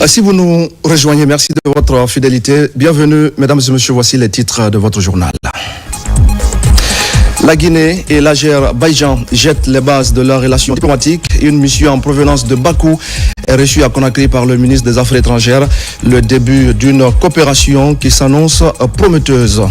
Si vous nous rejoignez, merci de votre fidélité. Bienvenue, mesdames et messieurs, voici les titres de votre journal. La Guinée et l'Azerbaïdjan jettent les bases de leurs relations diplomatiques. Une mission en provenance de Bakou est reçue à Conakry par le ministre des Affaires étrangères. Le début d'une coopération qui s'annonce prometteuse.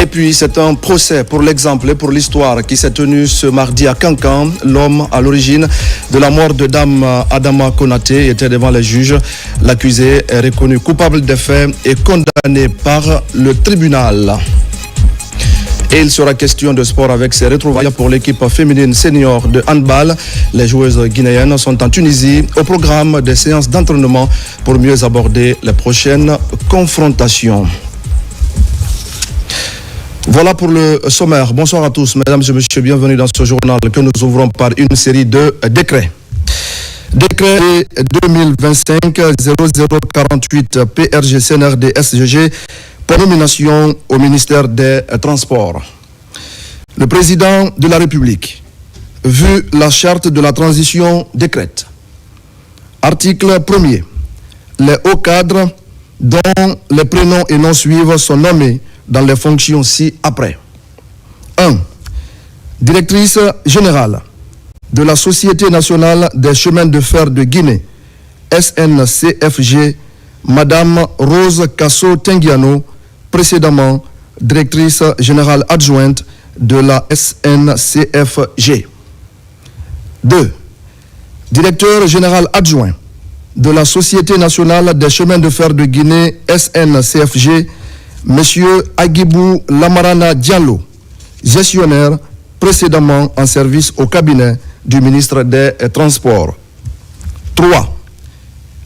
Et puis, c'est un procès pour l'exemple et pour l'histoire qui s'est tenu ce mardi à Kankan. L'homme à l'origine de la mort de Dame Adama Konaté était devant les juges. L'accusé est reconnu coupable des faits et condamné par le tribunal. Et il sera question de sport avec ses retrouvailles pour l'équipe féminine senior de handball. Les joueuses guinéennes sont en Tunisie au programme des séances d'entraînement pour mieux aborder les prochaines confrontations. Voilà pour le sommaire. Bonsoir à tous, mesdames et messieurs. Bienvenue dans ce journal que nous ouvrons par une série de décrets. Décret 2025-0048 PRG CNRD SGG pour nomination au ministère des Transports. Le président de la République, vu la charte de la transition décrète. Article 1er. Les hauts cadres dont les prénoms et noms suivent sont nommés dans les fonctions ci-après. 1. Directrice générale de la Société nationale des chemins de fer de Guinée, SNCFG, Madame Rose Kasso Tengiano, précédemment directrice générale adjointe de la SNCFG. 2. Directeur général adjoint de la Société nationale des chemins de fer de Guinée, SNCFG, Monsieur Agibou Lamarana Diallo, gestionnaire précédemment en service au cabinet du ministre des Transports. 3.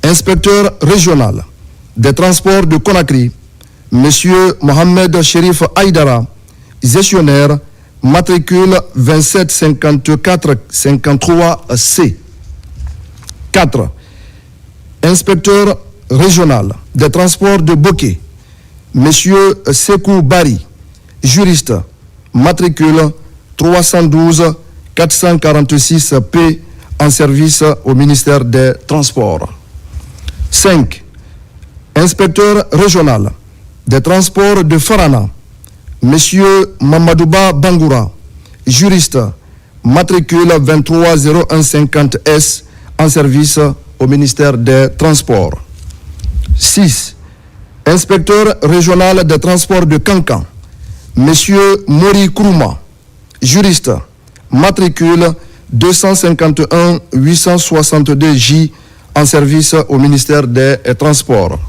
Inspecteur régional des transports de Conakry, Monsieur Mohamed Sherif Aïdara, gestionnaire, matricule 2754-53C. 4. Inspecteur régional des transports de Boké, Monsieur Sekou Bari, juriste, matricule 312-446P en service au ministère des Transports. 5. Inspecteur régional des transports de Farana, Monsieur Mamadouba Bangoura, juriste, matricule 230150S en service au ministère des Transports. 6. Inspecteur régional des transports de Kankan, Monsieur Mori Kourouma, juriste, matricule 251-862J en service au ministère des Transports.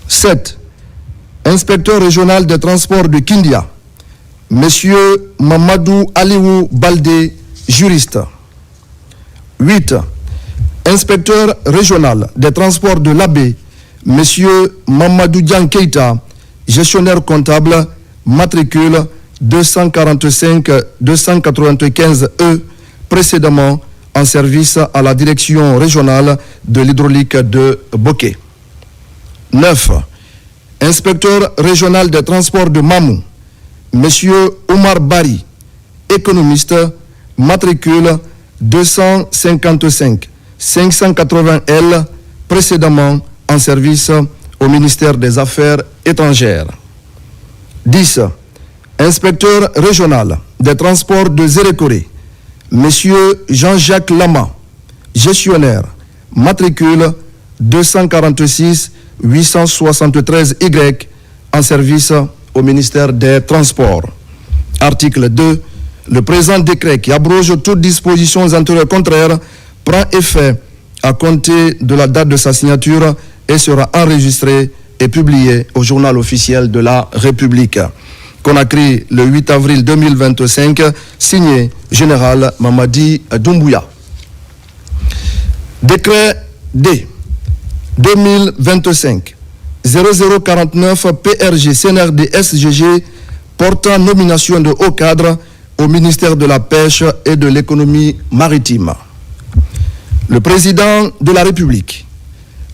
7. Inspecteur régional des transports de Kindia, Monsieur Mamadou Aliou Baldé, juriste. 8. Inspecteur régional des transports de l'Abbé, Monsieur Mamadou Dian Keita, gestionnaire comptable, matricule 245-295E, précédemment en service à la direction régionale de l'hydraulique de Boké. 9. Inspecteur régional des transports de Mamou, Monsieur Omar Bari, économiste, matricule 255-580L, précédemment en service au ministère des Affaires étrangères. 10. Inspecteur régional des transports de Zérékoré, Monsieur Jean-Jacques Lama, gestionnaire, matricule 246-873Y en service au ministère des Transports. Article 2. Le présent décret qui abroge toutes dispositions antérieures contraires prend effet à compter de la date de sa signature et sera enregistré et publié au journal officiel de la République. Conakry, le 8 avril 2025, signé Général Mamadi Doumbouya. Décret D 2025-0049 PRG CNRD SGG portant nomination de haut cadre au ministère de la Pêche et de l'économie maritime. Le président de la République,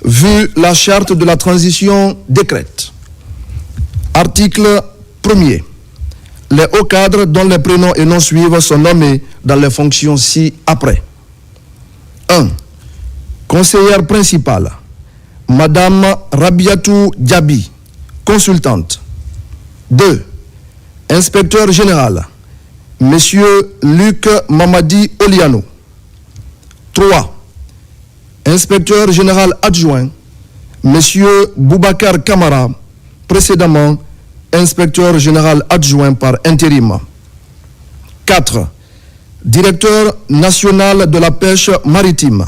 vu la charte de la transition décrète. Article 1er. Les hauts cadres dont les prénoms et noms suivent sont nommés dans les fonctions ci-après. 1. Conseillère principale, Madame Rabiatou Diaby, consultante. 2. Inspecteur général, Monsieur Luc Mamadi Oliano. 3. Inspecteur général adjoint, Monsieur Boubacar Kamara, précédemment inspecteur général adjoint par intérim. 4. Directeur national de la pêche maritime,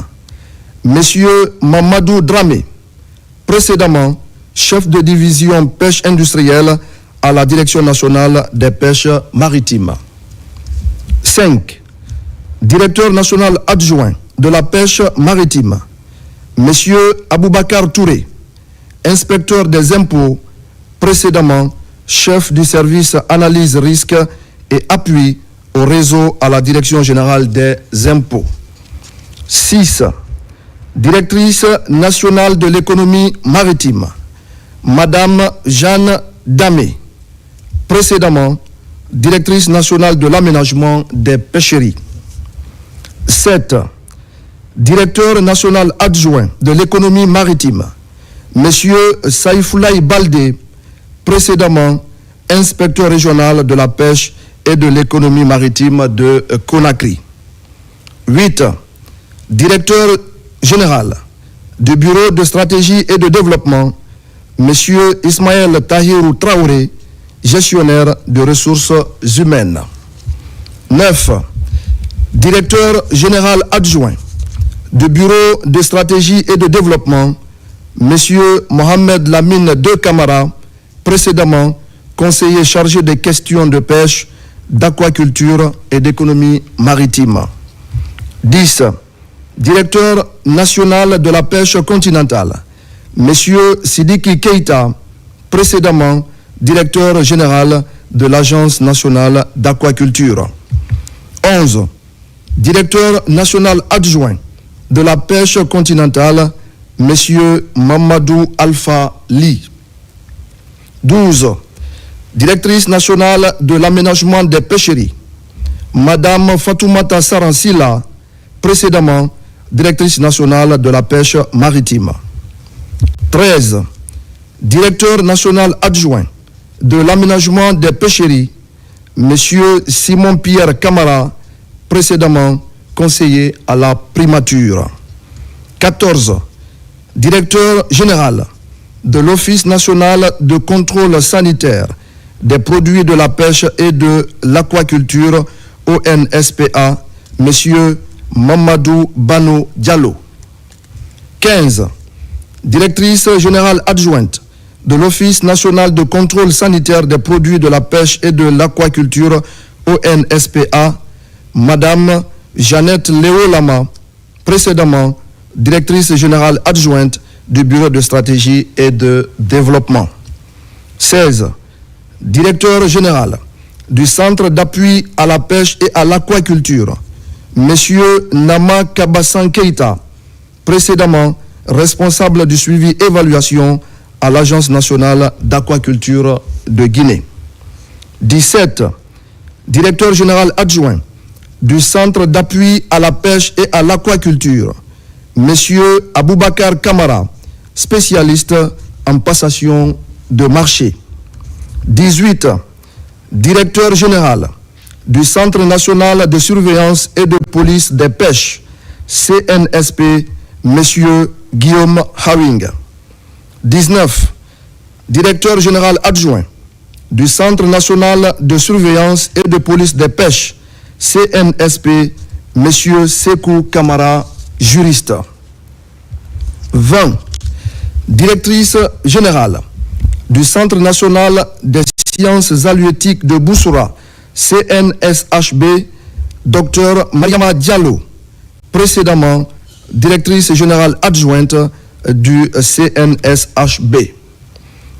Monsieur Mamadou Dramé, précédemment chef de division pêche industrielle à la Direction nationale des pêches maritimes. 5. Directeur national adjoint de la pêche maritime, Monsieur Aboubakar Touré, inspecteur des impôts, précédemment chef du service analyse risque et appui au réseau à la Direction générale des impôts. 6. Directrice nationale de l'économie maritime, Madame Jeanne Damé, précédemment directrice nationale de l'aménagement des pêcheries. 7. Directeur national adjoint de l'économie maritime, Monsieur Saïfoulaï Baldé, précédemment inspecteur régional de la pêche et de l'économie maritime de Conakry. 8. Directeur général du Bureau de stratégie et de développement, Monsieur Ismaël Tahirou Traoré, gestionnaire de ressources humaines. 9. Directeur général adjoint du Bureau de stratégie et de développement, Monsieur Mohamed Lamine De Camara, précédemment conseiller chargé des questions de pêche, d'aquaculture et d'économie maritime. 10. Directeur national de la pêche continentale, Monsieur Sidiki Keita, précédemment directeur général de l'Agence nationale d'aquaculture. 11. Directeur national adjoint de la pêche continentale, Monsieur Mamadou Alpha Li. 12. Directrice nationale de l'aménagement des pêcheries, Madame Fatoumata Saransila, précédemment directrice nationale de la pêche maritime. 13. Directeur national adjoint de l'aménagement des pêcheries, Monsieur Simon-Pierre Camara, précédemment conseiller à la primature. 14. Directeur général de l'Office national de contrôle sanitaire des produits de la pêche et de l'aquaculture, ONSPA, Monsieur Mamadou Bano Diallo. 15. Directrice générale adjointe de l'Office national de contrôle sanitaire des produits de la pêche et de l'aquaculture, ONSPA, Madame Jeannette Léo Lama, précédemment directrice générale adjointe du Bureau de stratégie et de développement. 16. Directeur général du Centre d'appui à la pêche et à l'aquaculture, Monsieur Nama Kabassan Keita, précédemment responsable du suivi évaluation à l'Agence nationale d'aquaculture de Guinée. 17. Directeur général adjoint du Centre d'appui à la pêche et à l'aquaculture, Monsieur Aboubakar Kamara, spécialiste en passation de marché. 18. Directeur général du Centre national de surveillance et de police des pêches, CNSP, Monsieur Guillaume Hawing. 19. Directeur général adjoint du Centre national de surveillance et de police des pêches, CNSP, Monsieur Sekou Kamara, juriste. 20. Directrice générale du Centre national des sciences halieutiques de Boussoura, CNSHB, Dr Mariama Diallo, précédemment directrice générale adjointe du CNSHB.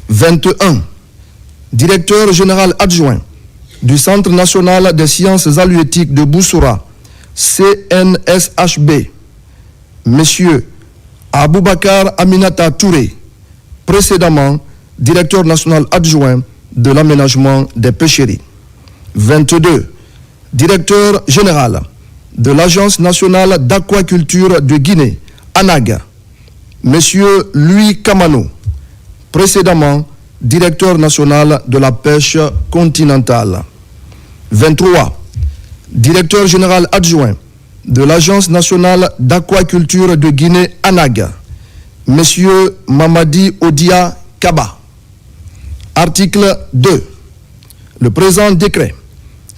21. Directeur général adjoint du Centre national des sciences halieutiques de Boussoura, CNSHB, Monsieur Aboubakar Aminata Touré, précédemment directeur national adjoint de l'aménagement des pêcheries. 22. Directeur général de l'Agence nationale d'aquaculture de Guinée ANAG, M. Louis Kamano, précédemment directeur national de la pêche continentale. 23. Directeur général adjoint de l'Agence nationale d'aquaculture de Guinée, ANAG, M. Mamadi Odia Kaba. Article 2. Le présent décret,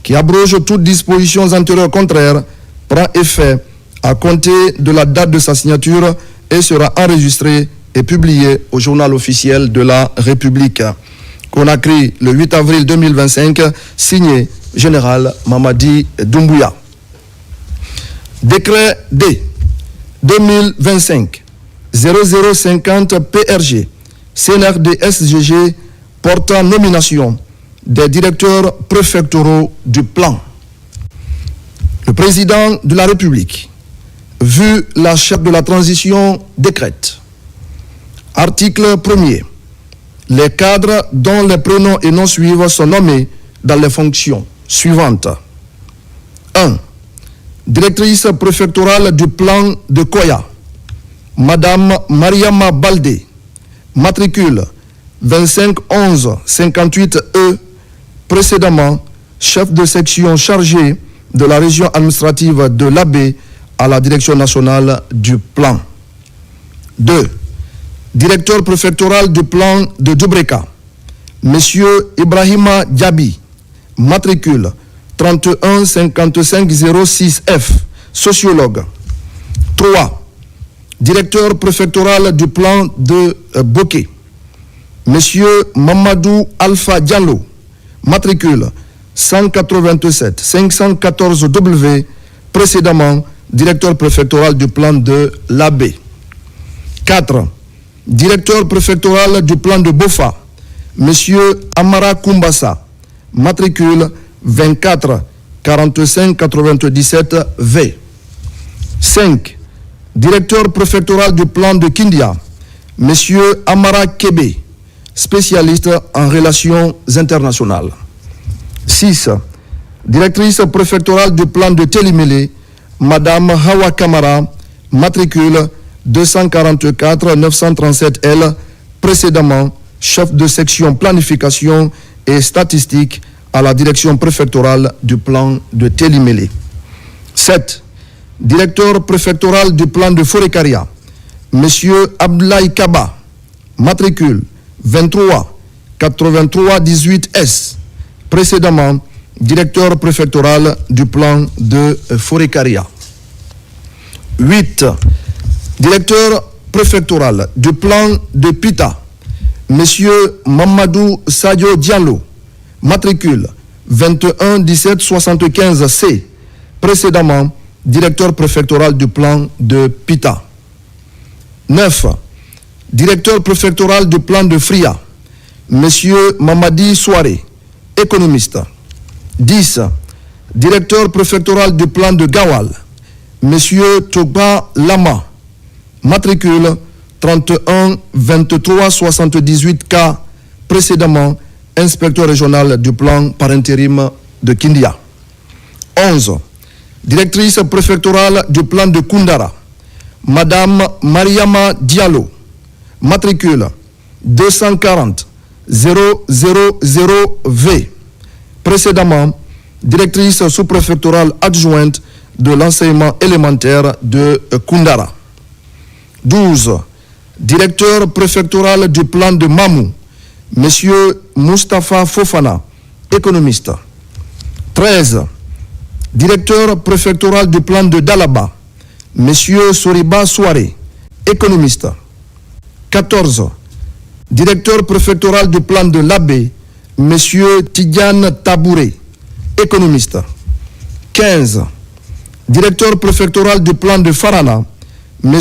qui abroge toutes dispositions antérieures contraires, prend effet à compter de la date de sa signature et sera enregistré et publié au journal officiel de la République. Conakry, le 8 avril 2025, signé Général Mamadi Doumbouya. Décret D 2025-0050 PRG CNRD SGG portant nomination des directeurs préfectoraux du plan. Le président de la République, vu la charte de la transition, décrète. Article 1er. Les cadres dont les prénoms et noms suivants sont nommés dans les fonctions suivantes. 1. Directrice préfectorale du plan de Koya, Madame Mariama Baldé, matricule 2511-58E, précédemment chef de section chargé de la région administrative de l'Abbé à la direction nationale du plan. 2. Directeur préfectoral du plan de Djubreka, M. Ibrahima Diaby, matricule 315506F, sociologue. 3. Directeur préfectoral du plan de Boké, M. Mamadou Alpha Diallo, matricule 187-514W, précédemment directeur préfectoral du plan de l'Abbé. 4. Directeur préfectoral du plan de Bofa, M. Amara Kumbassa, matricule 24-45-97V. 5. Directeur préfectoral du plan de Kindia, M. Amara Kebe, spécialiste en relations internationales. 6. Directrice préfectorale du plan de Télimélé, Madame Hawa Kamara, matricule 244-937L, précédemment chef de section planification et statistique à la direction préfectorale du plan de Télimélé. 7. Directeur préfectoral du plan de Forekaria, M. Abdoulaye Kaba, matricule 23-83-18S, précédemment directeur préfectoral du plan de Forekaria. 8. Directeur préfectoral du plan de Pita, M. Mamadou Sadio Diallo, matricule 21-17-75C, précédemment directeur préfectoral du plan de Pita. 9. Directeur préfectoral du plan de Fria, M. Mamadi Souaré, économiste. 10. Directeur préfectoral du plan de Gawal, M. Togba Lama, matricule 31-23-78K, précédemment inspecteur régional du plan par intérim de Kindia. 11. Directrice préfectorale du plan de Koundara, Madame Mariama Diallo, matricule 240-000V, précédemment directrice sous-préfectorale adjointe de l'enseignement élémentaire de Koundara. 12. Directeur préfectoral du plan de Mamou, M. Moustapha Fofana, économiste. 13. Directeur préfectoral du plan de Dalaba, M. Soriba Souaré, économiste. 14. Directeur préfectoral du plan de l'Abbé, M. Tidiane Tabouré, économiste. 15. Directeur préfectoral du plan de Farana, M.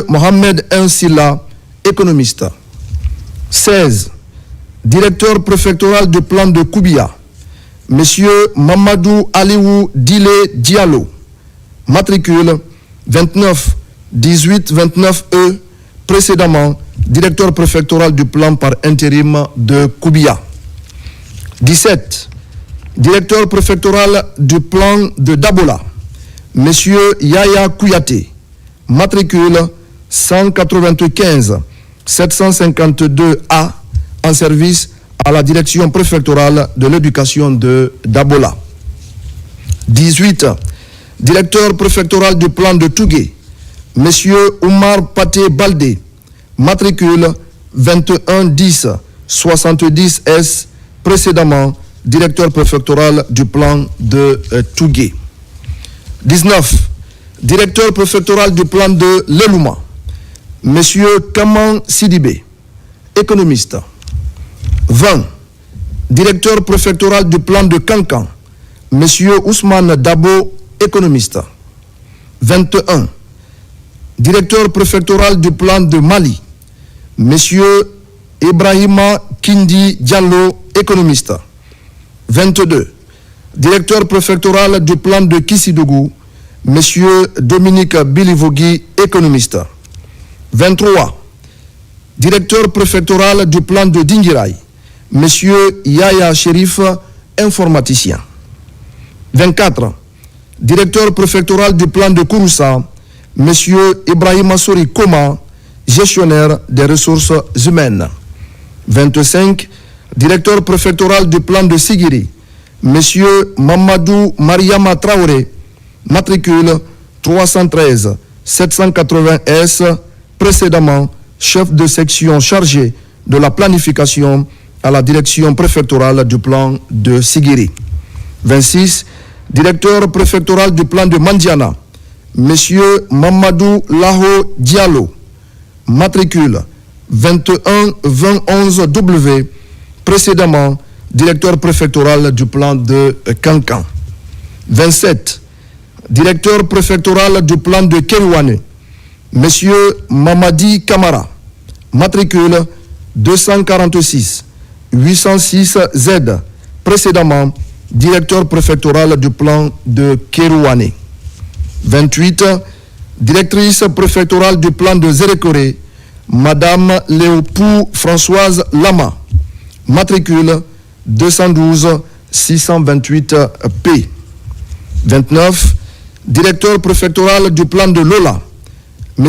Mohamed Nsila, économiste. 16. Directeur préfectoral du plan de Koubia, M. Mamadou Aliou Dile Diallo, matricule 29-18-29E, précédemment directeur préfectoral du plan par intérim de Koubia. 17. Directeur préfectoral du plan de Dabola, M. Yaya Kouyaté, matricule 195 752A en service à la direction préfectorale de l'éducation de Dabola. 18. Directeur préfectoral du plan de Tougué, M. Oumar Paté Baldé, matricule 2110 70 S, précédemment directeur préfectoral du plan de Tougué. 19. Directeur préfectoral du plan de Lelouma, M. Kaman Sidibé, économiste. 20. Directeur préfectoral du plan de Kankan, M. Ousmane Dabo, économiste. 21. Directeur préfectoral du plan de Mali, M. Ibrahima Kindi Diallo, économiste. 22. Directeur préfectoral du plan de Kissidougou, M. Dominique Bilivogui, économiste. 23. Directeur préfectoral du plan de Dingirai, M. Yaya Sherif, informaticien. 24. Directeur préfectoral du plan de Kouroussa, M. Ibrahima Sori Koma, gestionnaire des ressources humaines. 25. Directeur préfectoral du plan de Sigiri, M. Mamadou Mariama Traoré, matricule 313 780 S, précédemment chef de section chargé de la planification à la direction préfectorale du plan de Sigiri. 26. Directeur préfectoral du plan de Mandiana, M. Mamadou Laho Diallo, matricule 21 2011 W, précédemment directeur préfectoral du plan de Kankan. 27. Directeur préfectoral du plan de Kerouane, M. Mamadi Kamara, matricule 246 806 Z, précédemment directeur préfectoral du plan de Kerouane. 28. Directrice préfectorale du plan de Zérékoré, Madame Léopou Françoise Lama, matricule 212 628 P. 29. Directeur préfectoral du plan de Lola, M.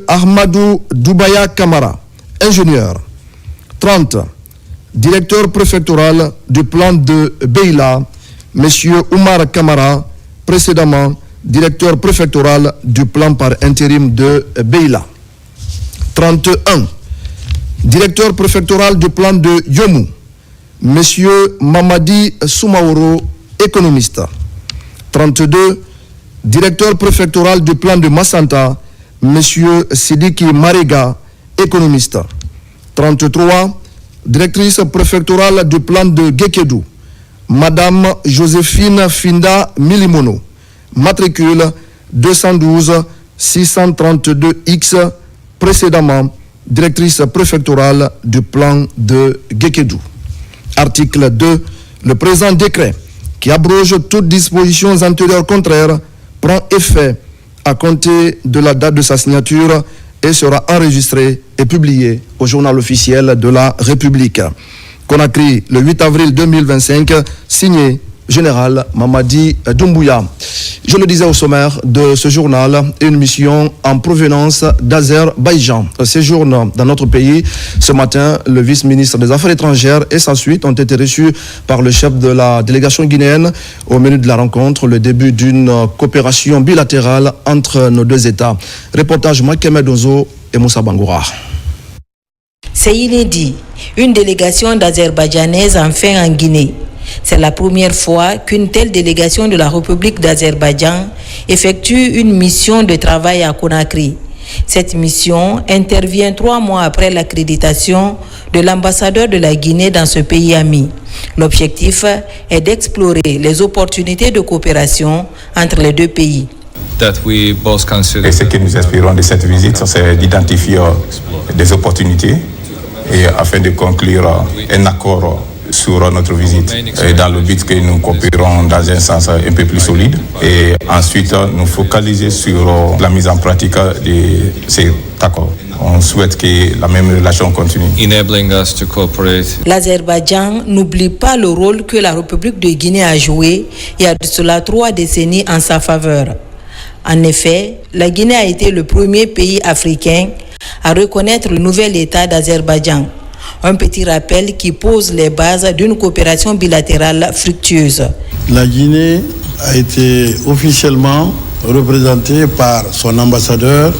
Ahmadou Doubaya Kamara, ingénieur. 30. Directeur préfectoral du plan de Beila, M. Oumar Kamara, précédemment directeur préfectoral du plan par intérim de Beila. 31. Directeur préfectoral du plan de Yomou, M. Mamadi Soumaoro, économiste. 32. Directeur préfectoral du plan de Massanta, M. Sidiki Marega, économiste. 33. Directrice préfectorale du plan de Gekedou, Madame Joséphine Finda Milimono, matricule 212 632 X, précédemment directrice préfectorale du plan de Gekedou. Article 2. Le présent décret, qui abroge toutes dispositions antérieures contraires, prend effet à compter de la date de sa signature et sera enregistré et publié au journal officiel de la République. Conakry, le 8 avril 2025, signé Général Mamadi Doumbouya. Je le disais au sommaire de ce journal, une mission en provenance d'Azerbaïdjan séjourne dans notre pays. Ce matin, le vice-ministre des Affaires étrangères et sa suite ont été reçus par le chef de la délégation guinéenne. Au menu de la rencontre, le début d'une coopération bilatérale entre nos deux États. Reportage Makemed Ozo et Moussa Bangoura. C'est inédit. Une délégation d'Azerbaïdjanaises enfin en Guinée. C'est la première fois qu'une telle délégation de la République d'Azerbaïdjan effectue une mission de travail à Conakry. Cette mission intervient 3 mois après l'accréditation de l'ambassadeur de la Guinée dans ce pays ami. L'objectif est d'explorer les opportunités de coopération entre les deux pays. Et ce que nous espérons de cette visite, c'est d'identifier des opportunités et afin de conclure un accord sur notre visite, et dans le but que nous coopérons dans un sens un peu plus solide et ensuite nous focaliser sur la mise en pratique de cet accord. On souhaite que la même relation continue. L'Azerbaïdjan n'oublie pas le rôle que la République de Guinée a joué il y a de cela 3 décennies en sa faveur. En effet, la Guinée a été le premier pays africain à reconnaître le nouvel État d'Azerbaïdjan. Un petit rappel qui pose les bases d'une coopération bilatérale fructueuse. La Guinée a été officiellement représentée par son ambassadeur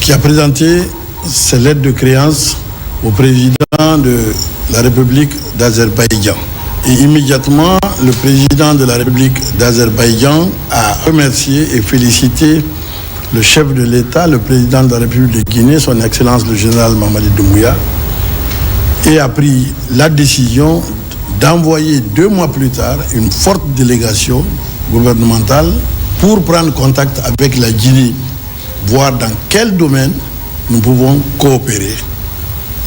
qui a présenté ses lettres de créance au président de la République d'Azerbaïdjan. Et immédiatement, le président de la République d'Azerbaïdjan a remercié et félicité le chef de l'État, le président de la République de Guinée, son Excellence le général Mamadi Doumbouya, et a pris la décision d'envoyer 2 mois plus tard une forte délégation gouvernementale pour prendre contact avec la Guinée, voir dans quel domaine nous pouvons coopérer.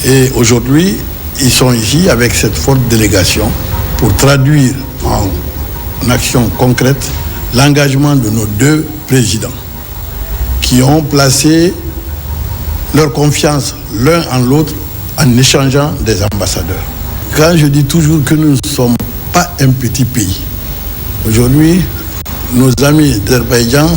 Et aujourd'hui, ils sont ici avec cette forte délégation pour traduire en action concrète l'engagement de nos 2 présidents qui ont placé leur confiance l'un en l'autre en échangeant des ambassadeurs. Quand je dis toujours que nous ne sommes pas un petit pays, aujourd'hui, nos amis d'Azerbaïdjan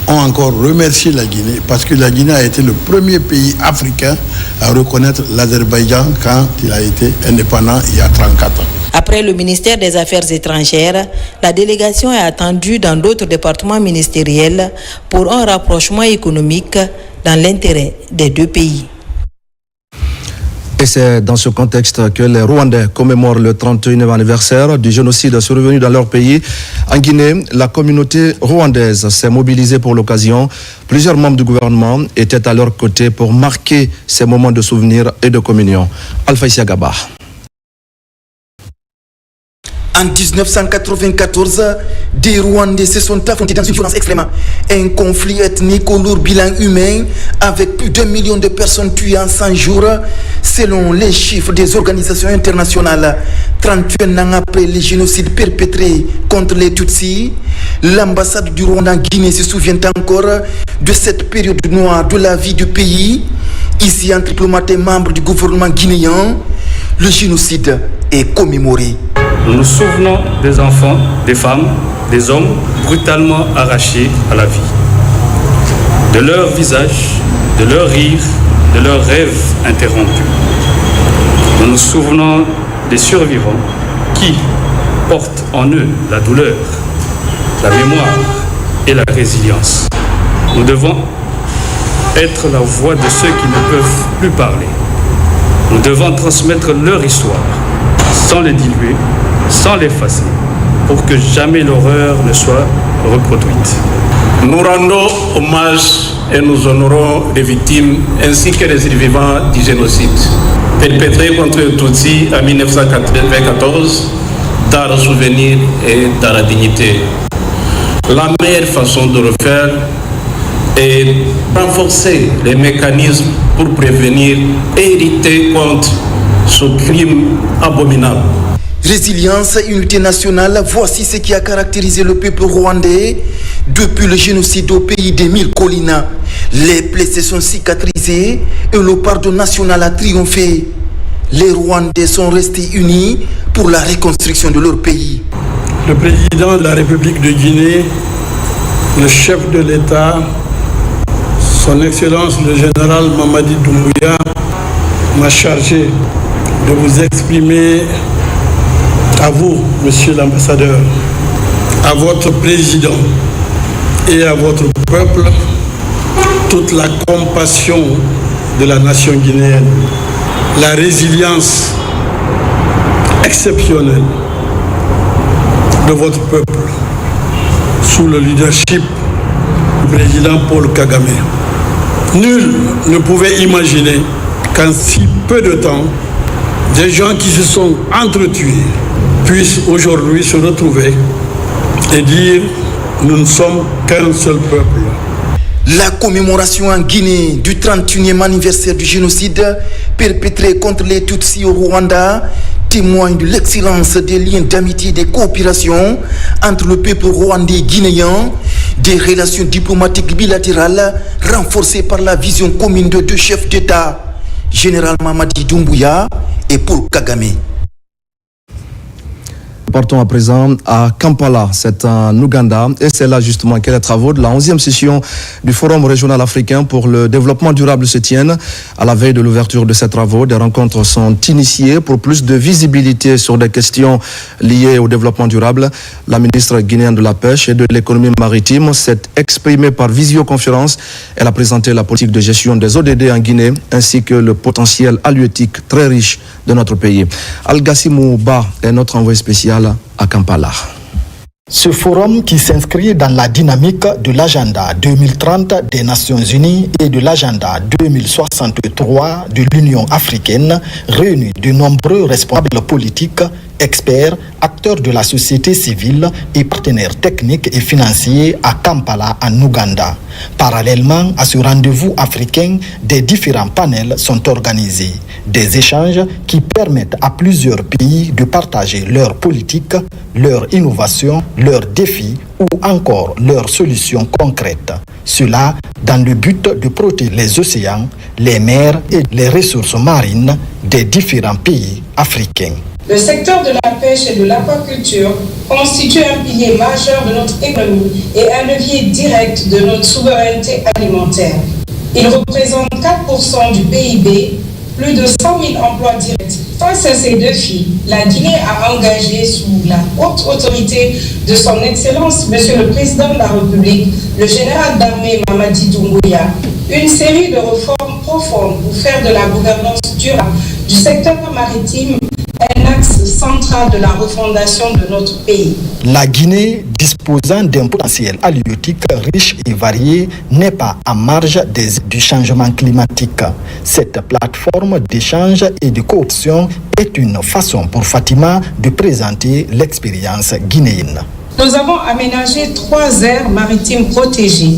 ont encore remercié la Guinée parce que la Guinée a été le premier pays africain à reconnaître l'Azerbaïdjan quand il a été indépendant il y a 34 ans. Après le ministère des Affaires étrangères, la délégation est attendue dans d'autres départements ministériels pour un rapprochement économique dans l'intérêt des 2 pays. Et c'est dans ce contexte que les Rwandais commémorent le 31e anniversaire du génocide survenu dans leur pays. En Guinée, la communauté rwandaise s'est mobilisée pour l'occasion. Plusieurs membres du gouvernement étaient à leur côté pour marquer ces moments de souvenir et de communion. Alpha Isiagaba. En 1994, des Rwandais se sont affrontés dans une violence extrême. Un conflit ethnique au lourd bilan humain avec plus d'1 million de personnes tuées en 100 jours, selon les chiffres des organisations internationales. 31 ans après les génocides perpétrés contre les Tutsis, l'ambassade du Rwanda en Guinée se souvient encore de cette période noire de la vie du pays. Ici, entre diplomates et membres du gouvernement guinéen, le génocide est commémoré. Nous nous souvenons des enfants, des femmes, des hommes brutalement arrachés à la vie. De leurs visages, de leurs rires, de leurs rêves interrompus. Nous nous souvenons des survivants qui portent en eux la douleur, la mémoire et la résilience. Nous devons être la voix de ceux qui ne peuvent plus parler. Nous devons transmettre leur histoire sans les diluer, sans l'effacer, pour que jamais l'horreur ne soit reproduite. Nous rendons hommage et nous honorons les victimes ainsi que les survivants du génocide perpétré contre les Tutsis en 1994 dans le souvenir et dans la dignité. La meilleure façon de le faire est renforcer les mécanismes pour prévenir et lutter contre ce crime abominable. Résilience et unité nationale, voici ce qui a caractérisé le peuple rwandais depuis le génocide au pays des 1000 collines. Les plaies se sont cicatrisées et le pardon national a triomphé. Les Rwandais sont restés unis pour la reconstruction de leur pays. Le président de la République de Guinée, le chef de l'État, son Excellence le général Mamadi Doumbouya m'a chargé de vous exprimer à vous, monsieur l'ambassadeur, à votre président et à votre peuple, toute la compassion de la nation guinéenne, la résilience exceptionnelle de votre peuple sous le leadership du président Paul Kagame. Nul ne pouvait imaginer qu'en si peu de temps, des gens qui se sont entretués puissent aujourd'hui se retrouver et dire « nous ne sommes qu'un seul peuple ». La commémoration en Guinée du 31e anniversaire du génocide perpétré contre les Tutsis au Rwanda témoigne de l'excellence des liens d'amitié et de coopération entre le peuple rwandais et guinéen, des relations diplomatiques bilatérales renforcées par la vision commune de 2 chefs d'État, Général Mamadi Doumbouya et Paul Kagame. Partons à présent à Kampala, c'est en Ouganda, et c'est là justement que les travaux de la 11e session du Forum régional africain pour le développement durable se tiennent. À la veille de l'ouverture de ces travaux, des rencontres sont initiées pour plus de visibilité sur des questions liées au développement durable. La ministre guinéenne de la Pêche et de l'économie maritime s'est exprimée par visioconférence. Elle a présenté la politique de gestion des ODD en Guinée, ainsi que le potentiel halieutique très riche de notre pays. Al-Gassimou Ba est notre envoyé spécial à Kampala. Ce forum qui s'inscrit dans la dynamique de l'agenda 2030 des Nations Unies et de l'agenda 2063 de l'Union africaine réunit de nombreux responsables politiques, experts, acteurs de la société civile et partenaires techniques et financiers à Kampala, en Ouganda. Parallèlement à ce rendez-vous africain, des différents panels sont organisés. Des échanges qui permettent à plusieurs pays de partager leurs politiques, leurs innovations, leurs défis ou encore leurs solutions concrètes. Cela dans le but de protéger les océans, les mers et les ressources marines des différents pays africains. Le secteur de la pêche et de l'aquaculture constitue un pilier majeur de notre économie et un levier direct de notre souveraineté alimentaire. Il représente 4% du PIB, plus de 100 000 emplois directs. Face à ces défis, la Guinée a engagé sous la haute autorité de son Excellence, Monsieur le Président de la République, le général d'armée Mamadi Doumbouya, une série de réformes profondes pour faire de la gouvernance durable du secteur maritime un axe central de la refondation de notre pays. La Guinée, disposant d'un potentiel halieutique riche et varié, n'est pas en marge du changement climatique. Cette plateforme d'échange et de coopération est une façon pour Fatima de présenter l'expérience guinéenne. Nous avons aménagé 3 aires maritimes protégées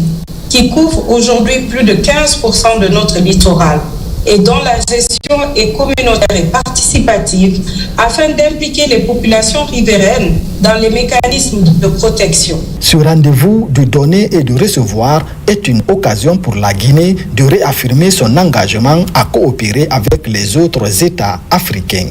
qui couvrent aujourd'hui plus de 15% de notre littoral et dont la gestion est communautaire et participative afin d'impliquer les populations riveraines dans les mécanismes de protection. Ce rendez-vous de donner et de recevoir est une occasion pour la Guinée de réaffirmer son engagement à coopérer avec les autres États africains,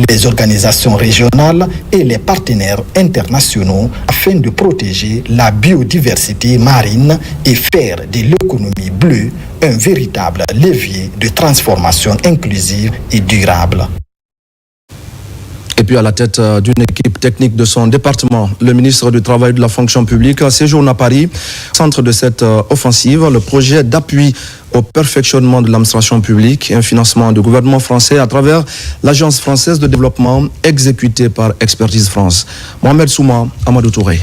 les organisations régionales et les partenaires internationaux afin de protéger la biodiversité marine et faire de l'économie bleue un véritable levier de transformation inclusive et durable. Et puis à la tête d'une équipe technique de son département, le ministre du Travail et de la Fonction publique séjourne à Paris. Centre de cette offensive, le projet d'appui au perfectionnement de l'administration publique et un financement du gouvernement français à travers l'Agence française de développement exécutée par Expertise France. Mohamed Souma, Amadou Touré.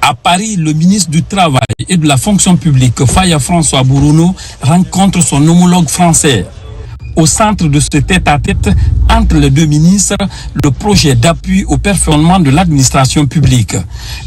À Paris, le ministre du Travail et de la Fonction publique, Faya François Bourounou, rencontre son homologue français. Au centre de ce tête-à-tête entre les deux ministres, le projet d'appui au perfectionnement de l'administration publique.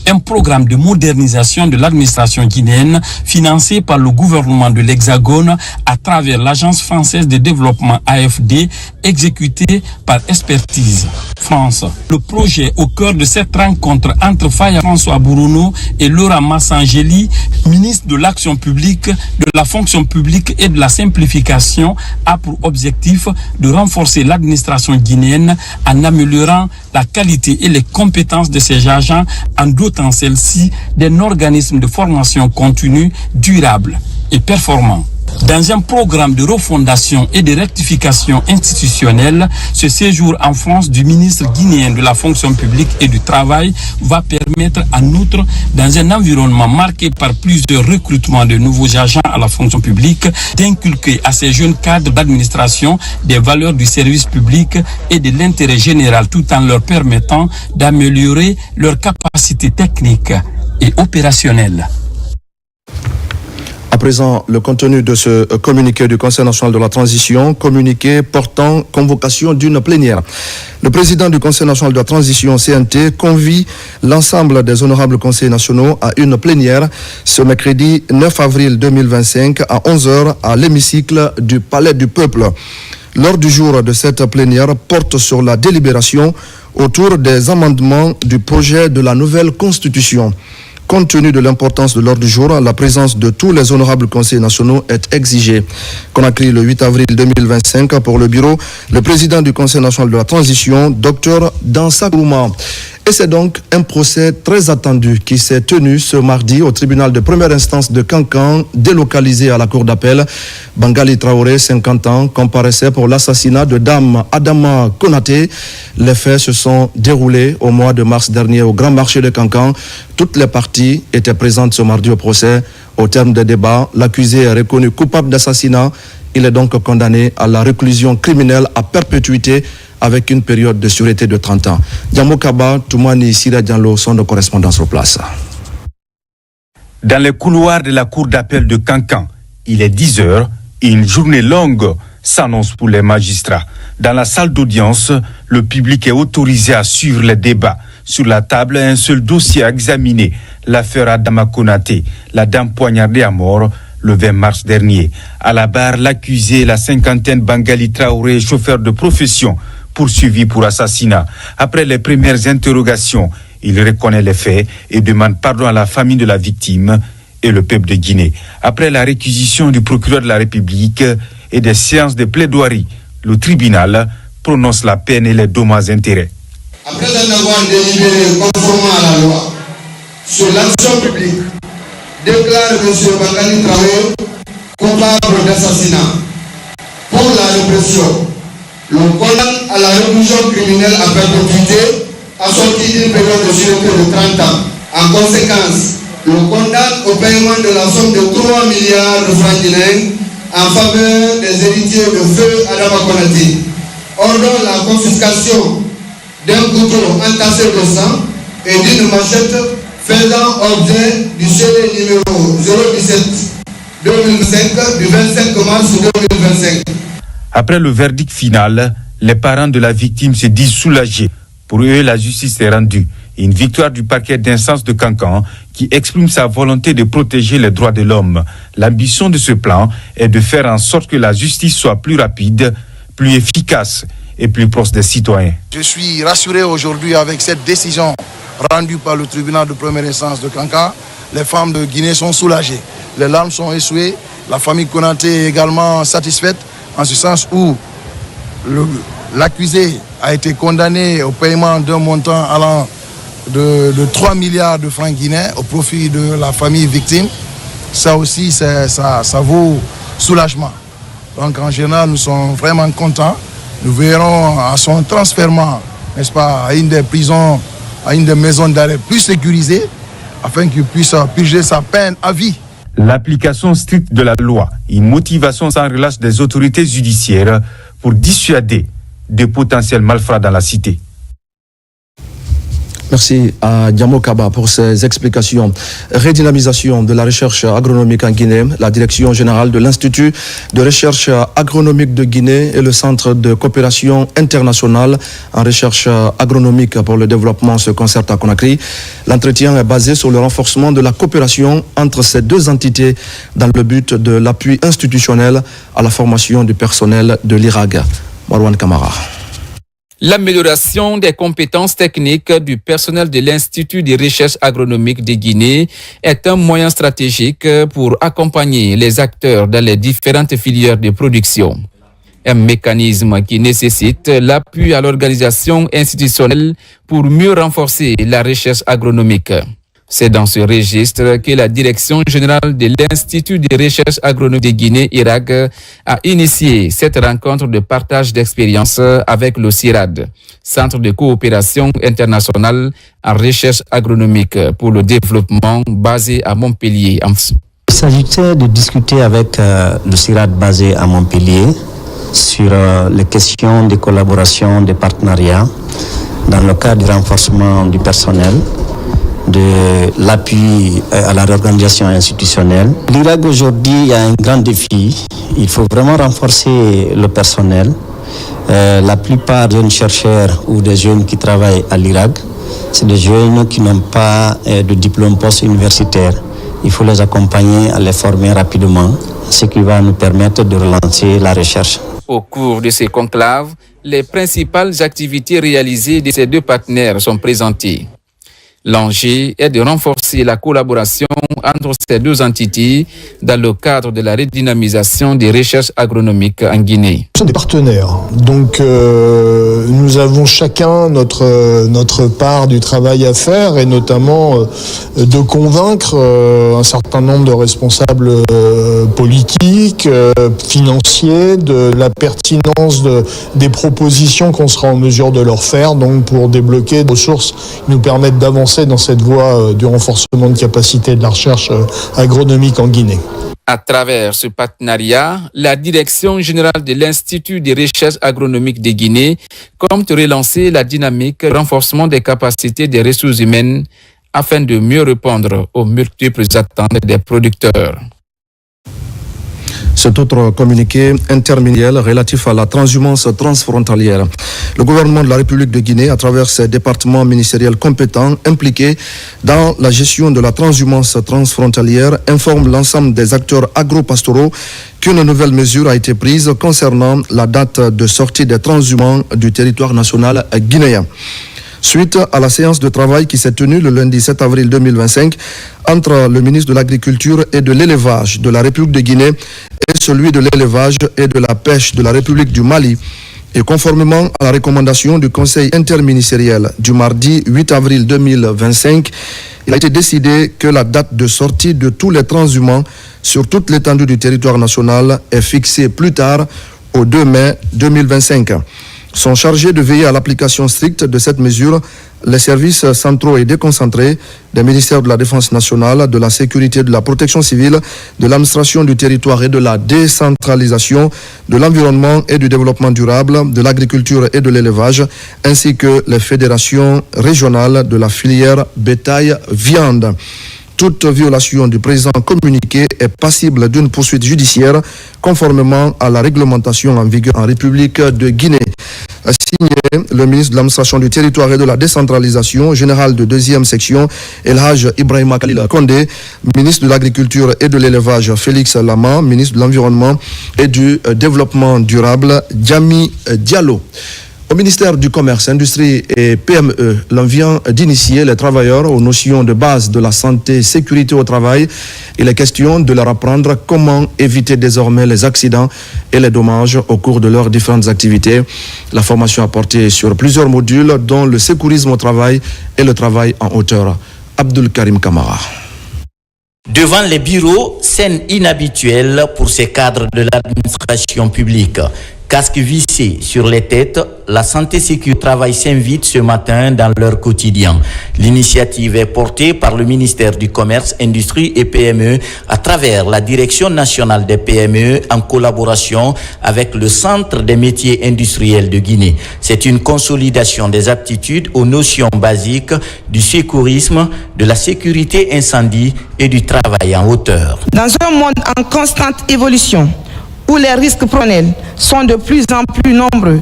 Un programme de modernisation de l'administration guinéenne financé par le gouvernement de l'Hexagone à travers l'Agence française de développement AFD exécuté par Expertise France. Le projet au cœur de cette rencontre entre Faya François Bourounou et Laura Massangeli, ministre de l'Action publique, de la Fonction publique et de la simplification, a pour objectif de renforcer l'administration guinéenne en améliorant la qualité et les compétences de ses agents en dotant celle-ci d'un organisme de formation continue, durable et performant. Dans un programme de refondation et de rectification institutionnelle, ce séjour en France du ministre guinéen de la Fonction publique et du Travail va permettre en outre, dans un environnement marqué par plusieurs recrutements de nouveaux agents à la fonction publique, d'inculquer à ces jeunes cadres d'administration des valeurs du service public et de l'intérêt général tout en leur permettant d'améliorer leurs capacités techniques et opérationnelles. À présent, le contenu de ce communiqué du Conseil national de la transition, communiqué portant convocation d'une plénière. Le président du Conseil national de la transition, CNT, convie l'ensemble des honorables conseils nationaux à une plénière ce mercredi 9 avril 2025 à 11h à l'hémicycle du Palais du Peuple. L'ordre du jour de cette plénière porte sur la délibération autour des amendements du projet de la nouvelle Constitution. Compte tenu de l'importance de l'ordre du jour, la présence de tous les honorables conseils nationaux est exigée. Conakry le 8 avril 2025 pour le bureau, le président du Conseil national de la transition, Dr Dansa Kourma. Et c'est donc un procès très attendu qui s'est tenu ce mardi au tribunal de première instance de Kankan, délocalisé à la cour d'appel. Bangali Traoré, 50 ans, comparaissait pour l'assassinat de Dame Adama Konaté. Les faits se sont déroulés au mois de mars dernier au grand marché de Kankan. Toutes les parties étaient présentes ce mardi au procès. Au terme des débats, l'accusé est reconnu coupable d'assassinat. Il est donc condamné à la réclusion criminelle à perpétuité avec une période de sûreté de 30 ans. Diamo Kaba, Toumani Sira Diallo sont de correspondance sur place. Dans les couloirs de la cour d'appel de Kankan, il est 10 heures et une journée longue s'annonce pour les magistrats. Dans la salle d'audience, le public est autorisé à suivre les débats. Sur la table, un seul dossier à examiner, l'affaire Adama Konaté, la dame poignardée à mort le 20 mars dernier. À la barre, l'accusé, la cinquantaine Bangali Traoré, chauffeur de profession, poursuivi pour assassinat. Après les premières interrogations, il reconnaît les faits et demande pardon à la famille de la victime et le peuple de Guinée. Après la réquisition du procureur de la République et des séances de plaidoirie, le tribunal prononce la peine et les dommages-intérêts. Après en avoir délibéré conformément à la loi sur l'action publique, déclare M. Bangali Traoré coupable d'assassinat pour la répression. Le condamne à la réclusion criminelle à perpétuité assortie d'une période de sûreté de 30 ans. En conséquence, le condamne au paiement de la somme de 3 milliards de francs guinéens en faveur des héritiers de feu Adama Konaté. Ordonne la confiscation d'un couteau entassé de sang et d'une machette faisant objet du scellé numéro 017-2005 du 25 mars 2025. Après le verdict final, les parents de la victime se disent soulagés. Pour eux, la justice est rendue. Une victoire du parquet d'instance de Kankan qui exprime sa volonté de protéger les droits de l'homme. L'ambition de ce plan est de faire en sorte que la justice soit plus rapide, plus efficace et plus proche des citoyens. Je suis rassuré aujourd'hui avec cette décision rendue par le tribunal de première instance de Kankan. Les femmes de Guinée sont soulagées. Les larmes sont essuyées. La famille Konaté est également satisfaite, en ce sens où l'accusé a été condamné au paiement d'un montant allant de 3 milliards de francs guinéens au profit de la famille victime. Ça aussi, ça vaut soulagement. Donc en général, nous sommes vraiment contents. Nous verrons à son transfèrement, n'est-ce pas, à une des prisons, à une des maisons d'arrêt plus sécurisées, afin qu'il puisse purger sa peine à vie. L'application stricte de la loi, une motivation sans relâche des autorités judiciaires pour dissuader des potentiels malfrats dans la cité. Merci à Diamo Kaba pour ces explications. Redynamisation de la recherche agronomique en Guinée. La direction générale de l'Institut de recherche agronomique de Guinée et le Centre de coopération internationale en recherche agronomique pour le développement se concertent à Conakry. L'entretien est basé sur le renforcement de la coopération entre ces deux entités dans le but de l'appui institutionnel à la formation du personnel de l'IRAG. Marwan Kamara. L'amélioration des compétences techniques du personnel de l'Institut de recherche agronomique de Guinée est un moyen stratégique pour accompagner les acteurs dans les différentes filières de production. Un mécanisme qui nécessite l'appui à l'organisation institutionnelle pour mieux renforcer la recherche agronomique. C'est dans ce registre que la Direction générale de l'Institut de recherche agronomique de Guinée, IRAG, a initié cette rencontre de partage d'expériences avec le CIRAD, Centre de coopération internationale en recherche agronomique pour le développement basé à Montpellier. Il s'agissait de discuter avec le CIRAD basé à Montpellier sur les questions de collaboration, de partenariat dans le cadre du renforcement du personnel, de l'appui à la réorganisation institutionnelle. L'IRAG aujourd'hui a un grand défi. Il faut vraiment renforcer le personnel. La plupart des jeunes chercheurs ou des jeunes qui travaillent à l'IRAG, c'est des jeunes qui n'ont pas de diplôme post-universitaire. Il faut les accompagner à les former rapidement, ce qui va nous permettre de relancer la recherche. Au cours de ces conclaves, les principales activités réalisées de ces deux partenaires sont présentées. L'enjeu est de renforcer la collaboration entre ces deux entités dans le cadre de la redynamisation des recherches agronomiques en Guinée. Nous sommes des partenaires, donc nous nous avons chacun notre part du travail à faire, et notamment de convaincre un certain nombre de responsables politiques, financiers, de la pertinence des propositions qu'on sera en mesure de leur faire, donc pour débloquer des ressources qui nous permettent d'avancer dans cette voie du renforcement de capacité de la recherche agronomique en Guinée. À travers ce partenariat, la Direction générale de l'Institut de recherche agronomique de Guinée compte relancer la dynamique de renforcement des capacités des ressources humaines afin de mieux répondre aux multiples attentes des producteurs. Cet autre communiqué interministériel relatif à la transhumance transfrontalière. Le gouvernement de la République de Guinée, à travers ses départements ministériels compétents impliqués dans la gestion de la transhumance transfrontalière, informe l'ensemble des acteurs agro-pastoraux qu'une nouvelle mesure a été prise concernant la date de sortie des transhumants du territoire national guinéen. Suite à la séance de travail qui s'est tenue le lundi 7 avril 2025 entre le ministre de l'Agriculture et de l'Élevage de la République de Guinée et celui de l'Élevage et de la Pêche de la République du Mali, et conformément à la recommandation du Conseil interministériel du mardi 8 avril 2025, il a été décidé que la date de sortie de tous les transhumants sur toute l'étendue du territoire national est fixée plus tard au 2 mai 2025. Sont chargés de veiller à l'application stricte de cette mesure les services centraux et déconcentrés des ministères de la Défense nationale, de la Sécurité, de la Protection civile, de l'administration du territoire et de la décentralisation, de l'environnement et du développement durable, de l'agriculture et de l'élevage, ainsi que les fédérations régionales de la filière bétail-viande. Toute violation du présent communiqué est passible d'une poursuite judiciaire conformément à la réglementation en vigueur en République de Guinée. Signé le ministre de l'Administration du Territoire et de la Décentralisation, général de 2e section, El Hadj Ibrahima Khalil Condé, ministre de l'Agriculture et de l'Élevage, Félix Lama, ministre de l'Environnement et du Développement durable, Djami Diallo. Au ministère du Commerce, Industrie et PME, l'on vient d'initier les travailleurs aux notions de base de la santé et sécurité au travail. Il est question de leur apprendre comment éviter désormais les accidents et les dommages au cours de leurs différentes activités. La formation a porté sur plusieurs modules, dont le sécurisme au travail et le travail en hauteur. Abdul Karim Kamara. Devant les bureaux, scène inhabituelle pour ces cadres de l'administration publique. Casque vissé sur les têtes, la santé sécurité travail s'invite ce matin dans leur quotidien. L'initiative est portée par le ministère du Commerce, Industrie et PME à travers la Direction nationale des PME en collaboration avec le Centre des métiers industriels de Guinée. C'est une consolidation des aptitudes aux notions basiques du sécurisme, de la sécurité incendie et du travail en hauteur. Dans un monde en constante évolution, où les risques professionnels sont de plus en plus nombreux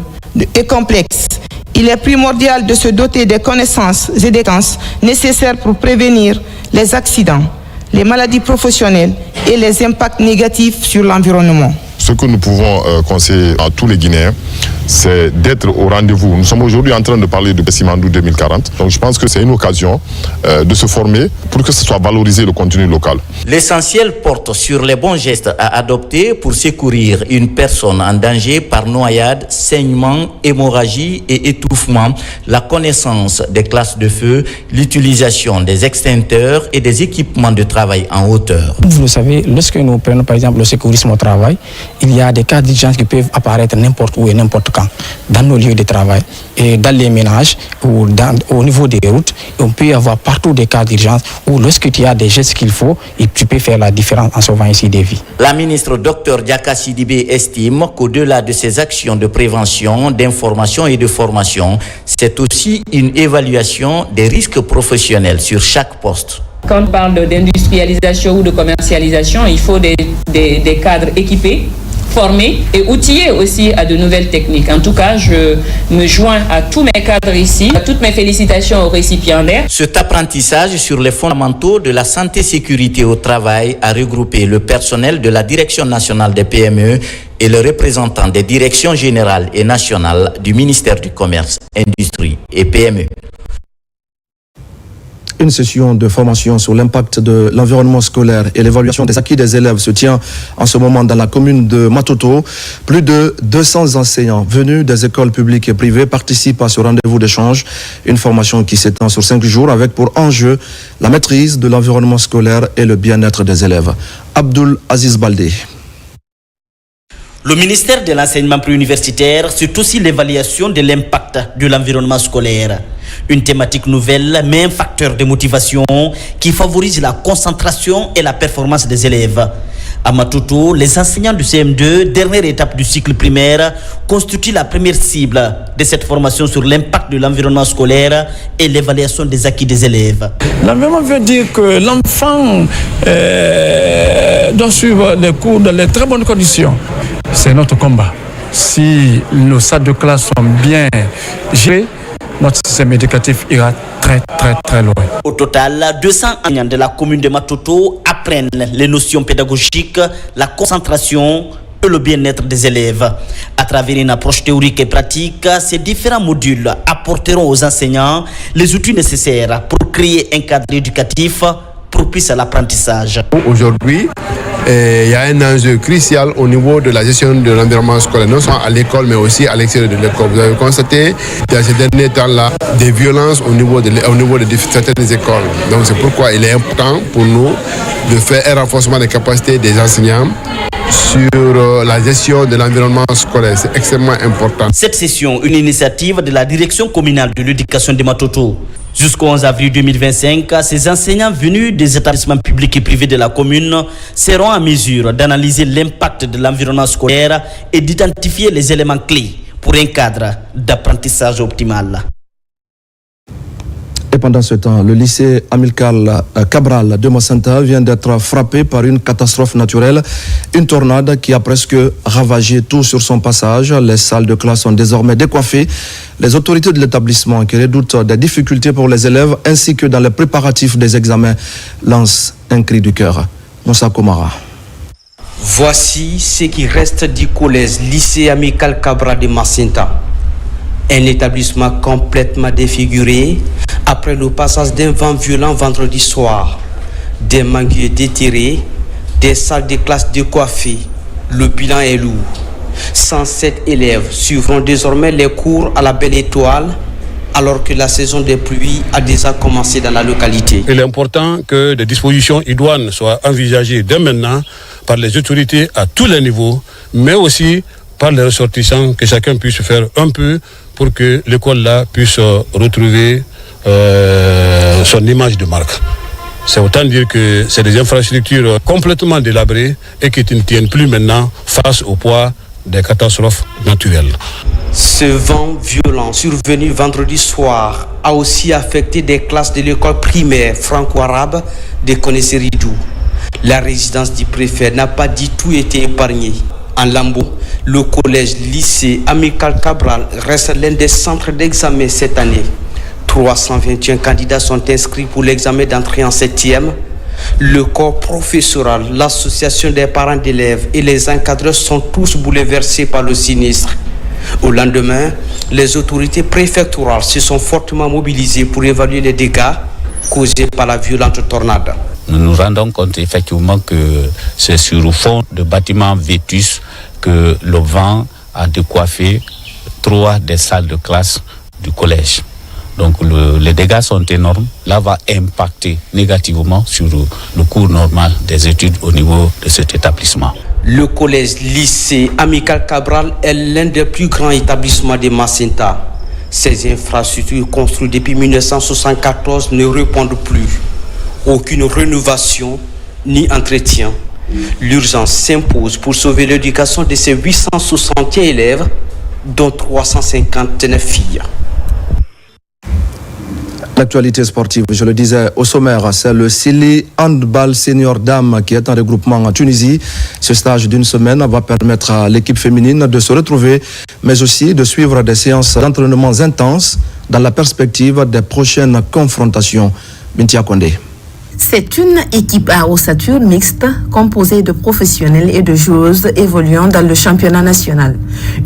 et complexes, il est primordial de se doter des connaissances et des compétences nécessaires pour prévenir les accidents, les maladies professionnelles et les impacts négatifs sur l'environnement. Ce que nous pouvons conseiller à tous les Guinéens, c'est d'être au rendez-vous. Nous sommes aujourd'hui en train de parler de Simandou 2040. Donc je pense que c'est une occasion de se former pour que ce soit valorisé le contenu local. L'essentiel porte sur les bons gestes à adopter pour secourir une personne en danger par noyade, saignement, hémorragie et étouffement, la connaissance des classes de feu, l'utilisation des extincteurs et des équipements de travail en hauteur. Vous le savez, lorsque nous prenons par exemple le secourisme au travail, il y a des cas d'urgence qui peuvent apparaître n'importe où et n'importe quand, dans nos lieux de travail et dans les ménages ou au niveau des routes. On peut y avoir partout des cas d'urgence où lorsque tu as des gestes qu'il faut, et tu peux faire la différence en sauvant ici des vies. La ministre Dr Diaka Sidibé estime qu'au-delà de ces actions de prévention, d'information et de formation, c'est aussi une évaluation des risques professionnels sur chaque poste. Quand on parle d'industrialisation ou de commercialisation, il faut des cadres équipés, formés et outillés aussi à de nouvelles techniques. En tout cas, je me joins à tous mes cadres ici, à toutes mes félicitations aux récipiendaires. Cet apprentissage sur les fondamentaux de la santé-sécurité au travail a regroupé le personnel de la Direction nationale des PME et le représentant des directions générales et nationales du ministère du Commerce, Industrie et PME. Une session de formation sur l'impact de l'environnement scolaire et l'évaluation des acquis des élèves se tient en ce moment dans la commune de Matoto. Plus de 200 enseignants venus des écoles publiques et privées participent à ce rendez-vous d'échange. Une formation qui s'étend sur 5 jours avec pour enjeu la maîtrise de l'environnement scolaire et le bien-être des élèves. Abdul Aziz Baldé. Le ministère de l'enseignement préuniversitaire, c'est aussi l'évaluation de l'impact de l'environnement scolaire. Une thématique nouvelle, mais un facteur de motivation qui favorise la concentration et la performance des élèves. À Matoto, les enseignants du CM2, dernière étape du cycle primaire, constituent la première cible de cette formation sur l'impact de l'environnement scolaire et l'évaluation des acquis des élèves. L'environnement veut dire que l'enfant doit suivre les cours dans les très bonnes conditions. C'est notre combat. Si nos salles de classe sont bien gérées, notre système éducatif ira très loin. Au total, 200 enseignants de la commune de Matoto apprennent les notions pédagogiques, la concentration et le bien-être des élèves. À travers une approche théorique et pratique, ces différents modules apporteront aux enseignants les outils nécessaires pour créer un cadre éducatif propice à l'apprentissage. Aujourd'hui, il y a un enjeu crucial au niveau de la gestion de l'environnement scolaire, non seulement à l'école, mais aussi à l'extérieur de l'école. Vous avez constaté, dans ces derniers temps-là, des violences au niveau de certaines écoles. Donc c'est pourquoi il est important pour nous de faire un renforcement des capacités des enseignants sur la gestion de l'environnement scolaire. C'est extrêmement important. Cette session, une initiative de la direction communale de l'éducation de Matoto. Jusqu'au 11 avril 2025, ces enseignants venus des établissements publics et privés de la commune seront en mesure d'analyser l'impact de l'environnement scolaire et d'identifier les éléments clés pour un cadre d'apprentissage optimal. Et pendant ce temps, le lycée Amilcar Cabral de Macenta vient d'être frappé par une catastrophe naturelle, une tornade qui a presque ravagé tout sur son passage. Les salles de classe sont désormais décoiffées. Les autorités de l'établissement, qui redoutent des difficultés pour les élèves ainsi que dans les préparatifs des examens, lancent un cri du cœur. Moussa Komara. Voici ce qui reste du collège lycée Amilcar Cabral de Macenta. Un établissement complètement défiguré après le passage d'un vent violent vendredi soir. Des manguiers déterrés, des salles de classe décoiffées. Le bilan est lourd. 107 élèves suivront désormais les cours à la Belle Étoile alors que la saison des pluies a déjà commencé dans la localité. Il est important que des dispositions idoines soient envisagées dès maintenant par les autorités à tous les niveaux, mais aussi par les ressortissants, que chacun puisse faire un peu pour que l'école-là puisse retrouver son image de marque. C'est autant dire que c'est des infrastructures complètement délabrées et qui ne tiennent plus maintenant face au poids des catastrophes naturelles. Ce vent violent survenu vendredi soir a aussi affecté des classes de l'école primaire franco-arabe de Konesseridou. La résidence du préfet n'a pas du tout été épargnée. En Lambo, le collège lycée Amilcar Cabral reste l'un des centres d'examen cette année. 321 candidats sont inscrits pour l'examen d'entrée en 7e. Le corps professoral, l'association des parents d'élèves et les encadreurs sont tous bouleversés par le sinistre. Au lendemain, les autorités préfectorales se sont fortement mobilisées pour évaluer les dégâts causés par la violente tornade. Nous nous rendons compte effectivement que c'est sur le fond de bâtiments vétus que le vent a décoiffé 3 des salles de classe du collège. Donc les dégâts sont énormes. Là va impacter négativement sur le cours normal des études au niveau de cet établissement. Le collège lycée Amilcar Cabral est l'un des plus grands établissements de Macenta. Ces infrastructures construites depuis 1974 ne répondent plus. Aucune rénovation ni entretien. L'urgence s'impose pour sauver l'éducation de ces 861 élèves, dont 359 filles. L'actualité sportive, je le disais au sommaire, c'est le Sili Handball Senior Dame qui est en regroupement en Tunisie. Ce stage d'une semaine va permettre à l'équipe féminine de se retrouver, mais aussi de suivre des séances d'entraînement intenses dans la perspective des prochaines confrontations. Bintia Kondé. C'est une équipe à ossature mixte composée de professionnels et de joueuses évoluant dans le championnat national.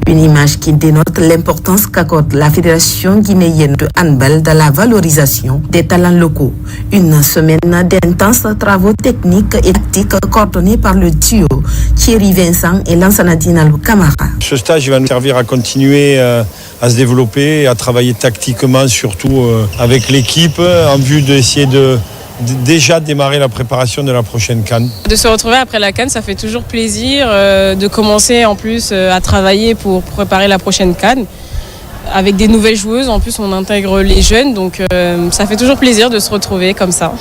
Une image qui dénote l'importance qu'accorde la Fédération guinéenne de handball dans la valorisation des talents locaux. Une semaine d'intenses travaux techniques et tactiques coordonnés par le duo Thierry Vincent et Lansana Dinalou Camara. Ce stage va nous servir à continuer à se développer, à travailler tactiquement, surtout avec l'équipe, en vue d'essayer de déjà démarrer la préparation de la prochaine CAN. De se retrouver après la CAN, ça fait toujours plaisir de commencer en plus à travailler pour préparer la prochaine CAN. Avec des nouvelles joueuses, en plus on intègre les jeunes, donc ça fait toujours plaisir de se retrouver comme ça.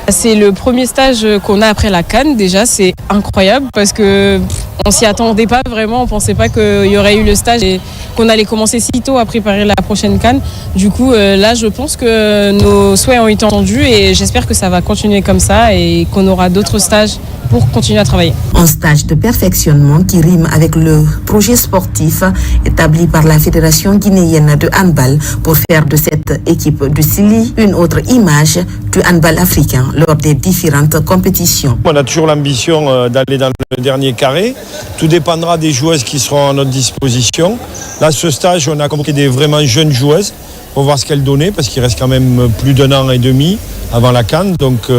C'est le premier stage qu'on a après la CAN, déjà c'est incroyable parce que on s'y attendait pas vraiment, on pensait pas qu'il y aurait eu le stage et qu'on allait commencer si tôt à préparer la prochaine CAN. Du coup là je pense que nos souhaits ont été entendus et j'espère que ça va continuer comme ça et qu'on aura d'autres stages pour continuer à travailler. Un stage de perfectionnement qui rime avec le projet sportif établi par la Fédération guinéenne de handball pour faire de cette équipe du Sili une autre image du handball africain lors des différentes compétitions. On a toujours l'ambition d'aller dans le dernier carré. Tout dépendra des joueuses qui seront à notre disposition. Là, ce stage, on a convoqué des vraiment jeunes joueuses pour voir ce qu'elles donnaient, parce qu'il reste quand même plus d'un an et demi avant la CAN. Donc,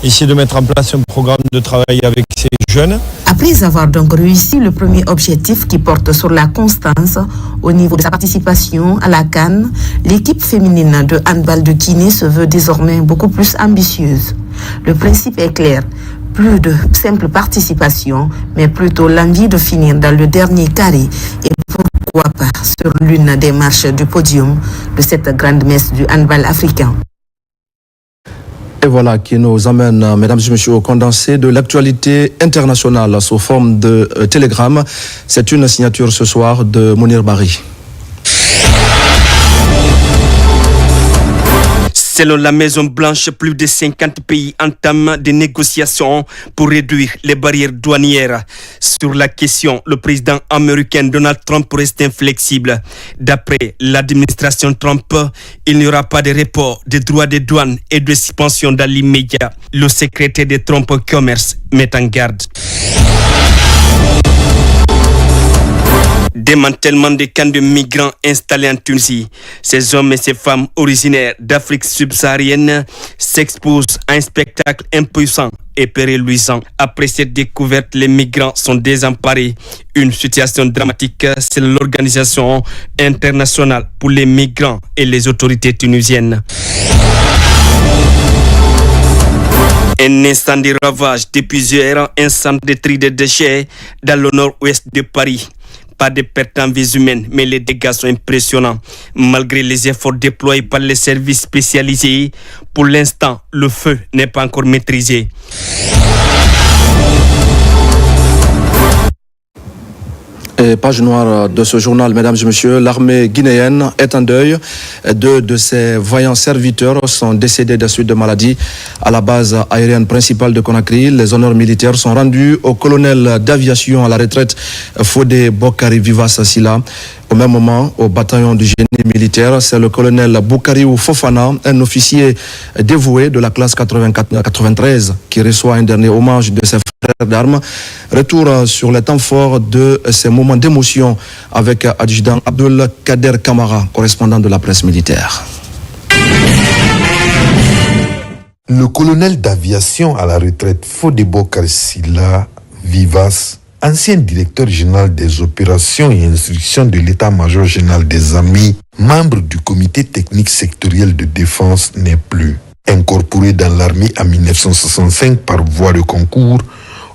essayer de mettre en place un programme de travail avec ces jeunes. Après avoir donc réussi le premier objectif qui porte sur la constance au niveau de sa participation à la CAN, l'équipe féminine de handball de Guinée se veut désormais beaucoup plus ambitieuse. Le principe est clair. Plus de simple participation, mais plutôt l'envie de finir dans le dernier carré et pourquoi pas sur l'une des marches du podium de cette grande messe du handball africain. Et voilà qui nous amène, mesdames et messieurs, au condensé de l'actualité internationale sous forme de télégramme. C'est une signature ce soir de Mounir Bari. Selon la Maison-Blanche, plus de 50 pays entament des négociations pour réduire les barrières douanières. Sur la question, le président américain Donald Trump reste inflexible. D'après l'administration Trump, il n'y aura pas de report des droits de douane et de suspension dans l'immédiat. Le secrétaire de Trump Commerce met en garde. Démantèlement des camps de migrants installés en Tunisie. Ces hommes et ces femmes originaires d'Afrique subsaharienne s'exposent à un spectacle impuissant et péréluisant. Après cette découverte, les migrants sont désemparés. Une situation dramatique, c'est l'Organisation internationale pour les migrants et les autorités tunisiennes. Un incendie ravage depuis hier un centre de tri de déchets dans le nord-ouest de Paris. Pas de pertes en vies humaines, mais les dégâts sont impressionnants. Malgré les efforts déployés par les services spécialisés, pour l'instant, le feu n'est pas encore maîtrisé. Et page noire de ce journal, mesdames et messieurs, l'armée guinéenne est en deuil. Deux de ses vaillants serviteurs sont décédés de suite de maladie à la base aérienne principale de Conakry. Les honneurs militaires sont rendus au colonel d'aviation à la retraite Fodé Bokari Vivas Sila. Au même moment, au bataillon du génie militaire, c'est le colonel Boukariou Fofana, un officier dévoué de la classe 94-93, qui reçoit un dernier hommage de ses frères d'armes. Retour sur les temps forts de ces moments d'émotion avec adjudant Abdul Kader Kamara, correspondant de la presse militaire. Le colonel d'aviation à la retraite Fodé Bokari Sila Vivas, ancien directeur général des opérations et instructions de l'état-major général des armées, membre du comité technique sectoriel de défense, n'est plus. Incorporé dans l'armée en 1965 par voie de concours,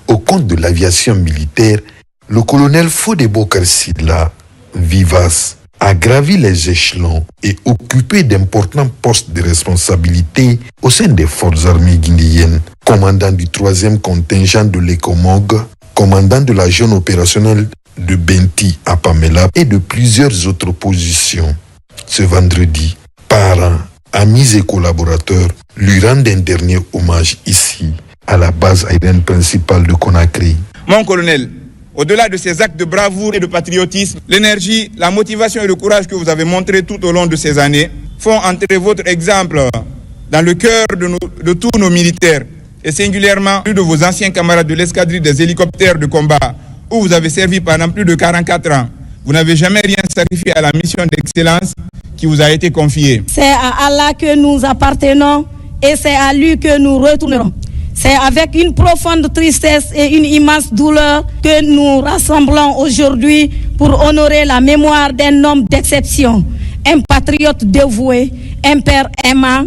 au compte de l'aviation militaire, le colonel Fodé Bokari Sila Vivas a gravi les échelons et occupé d'importants postes de responsabilité au sein des forces armées guinéennes, commandant du 3e contingent de l'ECOMOG, commandant de la zone opérationnelle de Benti à Pamela et de plusieurs autres positions. Ce vendredi, parents, amis et collaborateurs lui rendent un dernier hommage ici, à la base aérienne principale de Conakry. Mon colonel, au-delà de ces actes de bravoure et de patriotisme, l'énergie, la motivation et le courage que vous avez montré tout au long de ces années font entrer votre exemple dans le cœur de tous nos militaires, et singulièrement de vos anciens camarades de l'escadrille des hélicoptères de combat, où vous avez servi pendant plus de 44 ans. Vous n'avez jamais rien sacrifié à la mission d'excellence qui vous a été confiée. C'est à Allah que nous appartenons et c'est à lui que nous retournerons. C'est avec une profonde tristesse et une immense douleur que nous rassemblons aujourd'hui pour honorer la mémoire d'un homme d'exception, un patriote dévoué, un père aimant,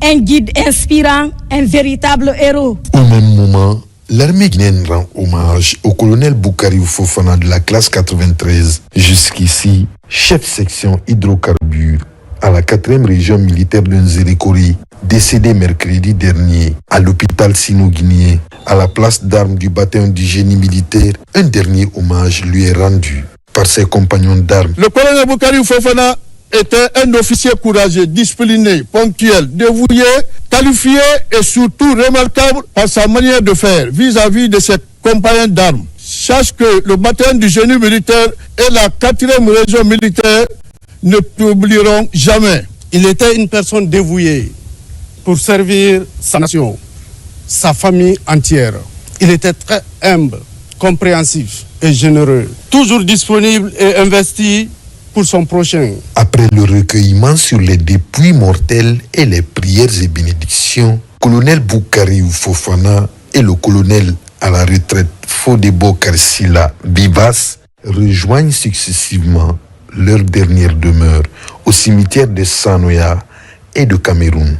un guide inspirant, un véritable héros. Au même moment, l'armée guinéenne rend hommage au colonel Boukari Fofana de la classe 93, jusqu'ici chef section hydrocarbures à la 4e région militaire de Nzérékori, décédé mercredi dernier à l'hôpital sino-guinéen. À la place d'armes du bataillon du génie militaire, un dernier hommage lui est rendu par ses compagnons d'armes. Le colonel Boukari Fofana était un officier courageux, discipliné, ponctuel, dévoué, qualifié et surtout remarquable par sa manière de faire vis-à-vis de ses compagnons d'armes. Sache que le bataillon du génie militaire et la 4e région militaire ne t'oublieront jamais. Il était une personne dévouée pour servir sa nation, sa famille entière. Il était très humble, compréhensif et généreux, toujours disponible et investi pour son prochain. Après le recueillement sur les dépouilles mortelles et les prières et bénédictions, colonel Boukari Fofana et le colonel à la retraite Fodebo Karsila Bivas rejoignent successivement leur dernière demeure au cimetière de Sanoya et de Cameroun.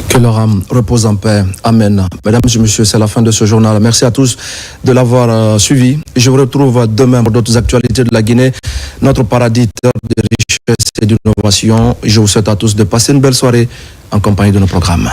Que leur âme repose en paix. Amen. Mesdames et messieurs, c'est la fin de ce journal. Merci à tous de l'avoir suivi. Je vous retrouve demain pour d'autres actualités de la Guinée, notre paradis de richesse et d'innovation. Je vous souhaite à tous de passer une belle soirée en compagnie de nos programmes.